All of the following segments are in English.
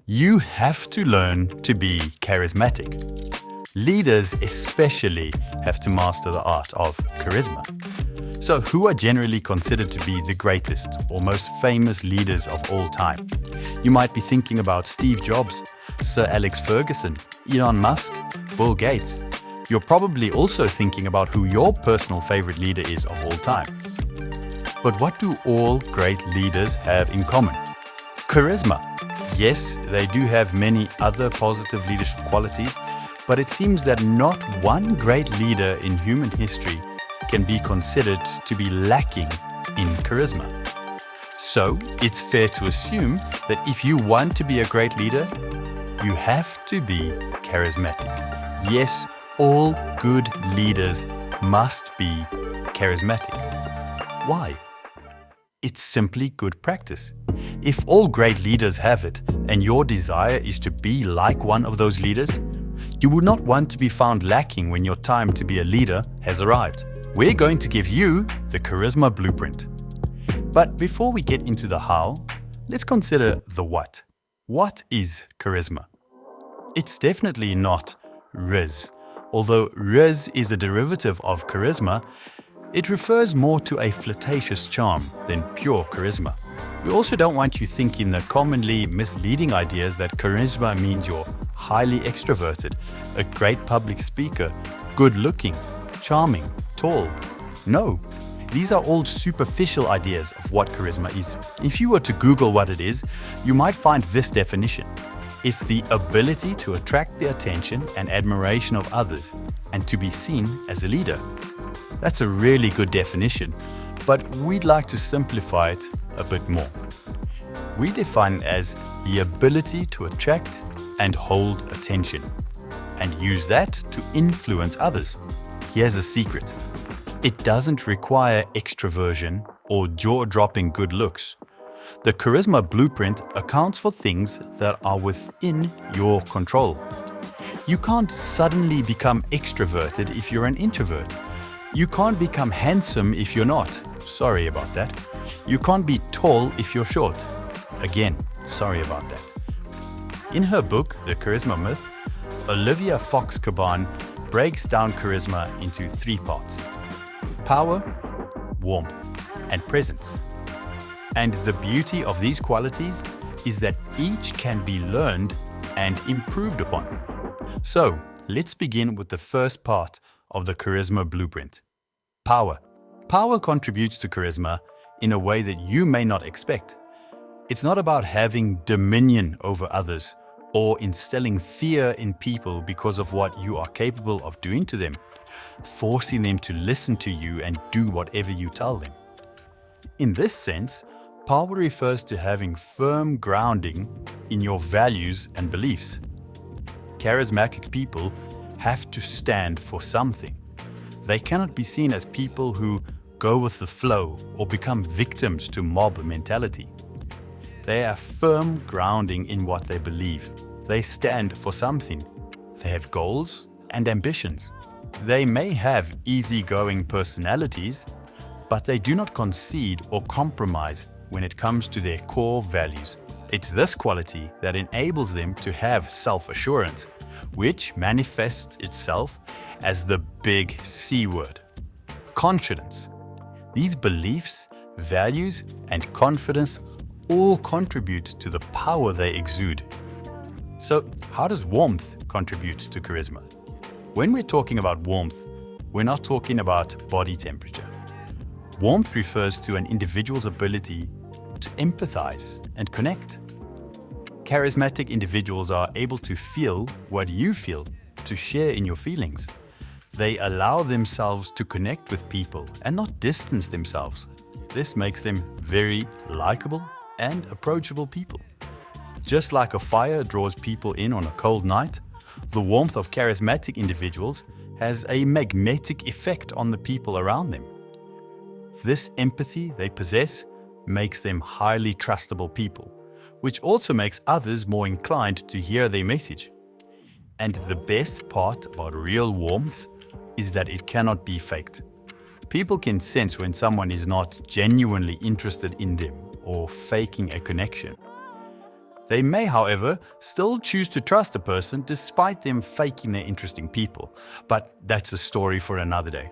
You have to learn to be charismatic. Leaders especially have to master the art of charisma. So who are generally considered to be the greatest or most famous leaders of all time? You might be thinking about Steve Jobs, Sir Alex Ferguson, Elon Musk, Bill Gates. You're probably also thinking about who your personal favorite leader is of all time. But what do all great leaders have in common? Charisma. Yes, they do have many other positive leadership qualities, but it seems that not one great leader in human history can be considered to be lacking in charisma. So, it's fair to assume that if you want to be a great leader, you have to be charismatic. Yes, all good leaders must be charismatic. Why? It's simply good practice. If all great leaders have it, and your desire is to be like one of those leaders, you would not want to be found lacking when your time to be a leader has arrived. We're going to give you the Charisma Blueprint. But before we get into the how, let's consider the what. What is charisma? It's definitely not riz. Although riz is a derivative of charisma, it refers more to a flirtatious charm than pure charisma. We also don't want you thinking the commonly misleading ideas that charisma means you're highly extroverted, a great public speaker, good-looking, charming, tall. No, these are all superficial ideas of what charisma is. If you were to Google what it is, you might find this definition. It's the ability to attract the attention and admiration of others and to be seen as a leader. That's a really good definition, but we'd like to simplify it a bit more. We define it as the ability to attract and hold attention, and use that to influence others. Here's a secret. It doesn't require extroversion or jaw-dropping good looks. The Charisma Blueprint accounts for things that are within your control. You can't suddenly become extroverted if you're an introvert. You can't become handsome if you're not. Sorry about that. You can't be tall if you're short. Again, sorry about that. In her book, The Charisma Myth, Olivia Fox-Caban breaks down charisma into three parts: power, warmth, and presence. And the beauty of these qualities is that each can be learned and improved upon. So, let's begin with the first part of the Charisma Blueprint. Power. Power contributes to charisma in a way that you may not expect. It's not about having dominion over others or instilling fear in people because of what you are capable of doing to them, forcing them to listen to you and do whatever you tell them. In this sense, power refers to having firm grounding in your values and beliefs. Charismatic people have to stand for something. They cannot be seen as people who go with the flow or become victims to mob mentality. They have firm grounding in what they believe. They stand for something. They have goals and ambitions. They may have easygoing personalities, but they do not concede or compromise when it comes to their core values. It's this quality that enables them to have self-assurance, which manifests itself as the big C word: confidence. These beliefs, values, and confidence all contribute to the power they exude. So, how does warmth contribute to charisma? When we're talking about warmth, we're not talking about body temperature. Warmth refers to an individual's ability to empathize and connect. Charismatic individuals are able to feel what you feel, to share in your feelings. They allow themselves to connect with people and not distance themselves. This makes them very likable and approachable people. Just like a fire draws people in on a cold night, the warmth of charismatic individuals has a magnetic effect on the people around them. This empathy they possess makes them highly trustable people, which also makes others more inclined to hear their message. And the best part about real warmth is that it cannot be faked. People can sense when someone is not genuinely interested in them or faking a connection. They may, however, still choose to trust a person despite them faking they're interesting people, but that's a story for another day.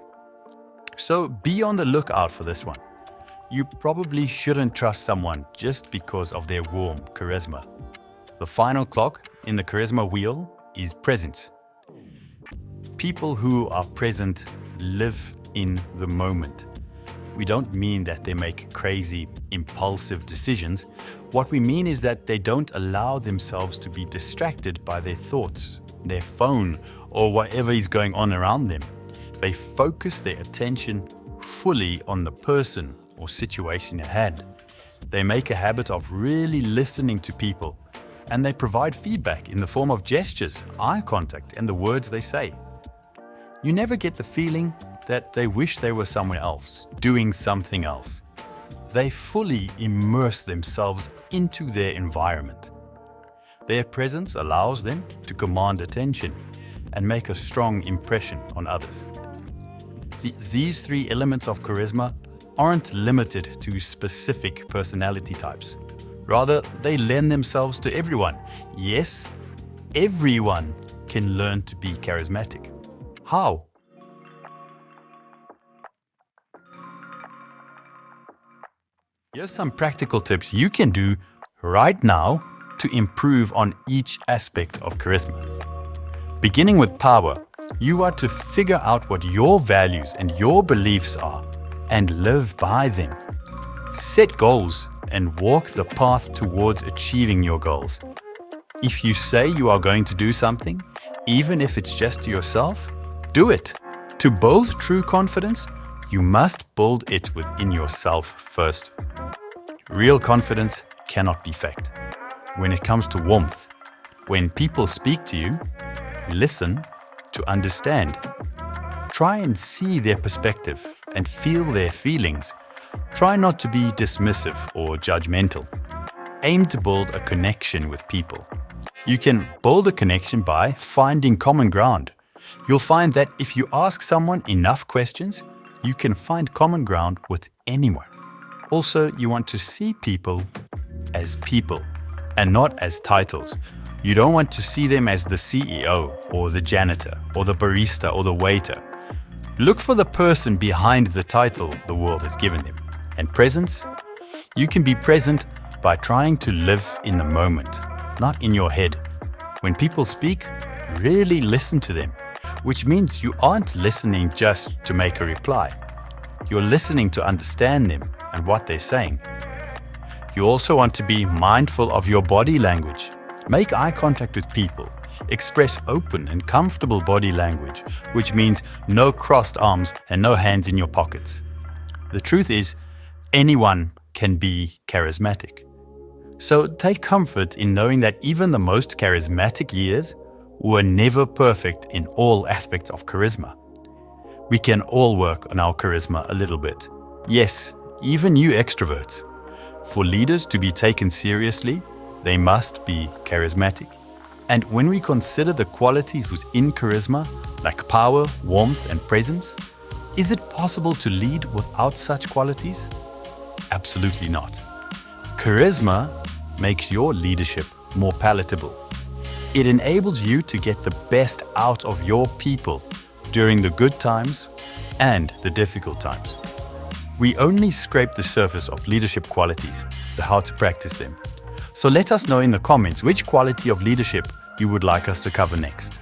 So be on the lookout for this one. You probably shouldn't trust someone just because of their warm charisma. The final clock in the charisma wheel is presence. People who are present live in the moment. We don't mean that they make crazy, impulsive decisions. What we mean is that they don't allow themselves to be distracted by their thoughts, their phone, or whatever is going on around them. They focus their attention fully on the person or situation at hand. They make a habit of really listening to people, and they provide feedback in the form of gestures, eye contact, and the words they say. You never get the feeling that they wish they were somewhere else, doing something else. They fully immerse themselves into their environment. Their presence allows them to command attention and make a strong impression on others. See, these three elements of charisma aren't limited to specific personality types. Rather, they lend themselves to everyone. Yes, everyone can learn to be charismatic. How? Here's some practical tips you can do right now to improve on each aspect of charisma. Beginning with power, you are to figure out what your values and your beliefs are and live by them. Set goals and walk the path towards achieving your goals. If you say you are going to do something, even if it's just to yourself, do it. To build true confidence, you must build it within yourself first. Real confidence cannot be faked. When it comes to warmth, when people speak to you, listen to understand. Try and see their perspective and feel their feelings. Try not to be dismissive or judgmental. Aim to build a connection with people. You can build a connection by finding common ground. You'll find that if you ask someone enough questions, you can find common ground with anyone. Also, you want to see people as people and not as titles. You don't want to see them as the CEO or the janitor or the barista or the waiter. Look for the person behind the title the world has given them. And presence? You can be present by trying to live in the moment, not in your head. When people speak, really listen to them, which means you aren't listening just to make a reply. You're listening to understand them and what they're saying. You also want to be mindful of your body language. Make eye contact with people. Express open and comfortable body language, which means no crossed arms and no hands in your pockets. The truth is, anyone can be charismatic. So take comfort in knowing that even the most charismatic years were never perfect in all aspects of charisma. We can all work on our charisma a little bit. Yes, even you extroverts. For leaders to be taken seriously, they must be charismatic. And when we consider the qualities within charisma, like power, warmth, and presence, is it possible to lead without such qualities? Absolutely not. Charisma makes your leadership more palatable. It enables you to get the best out of your people during the good times and the difficult times. We only scrape the surface of leadership qualities, the how to practice them. So let us know in the comments which quality of leadership you would like us to cover next.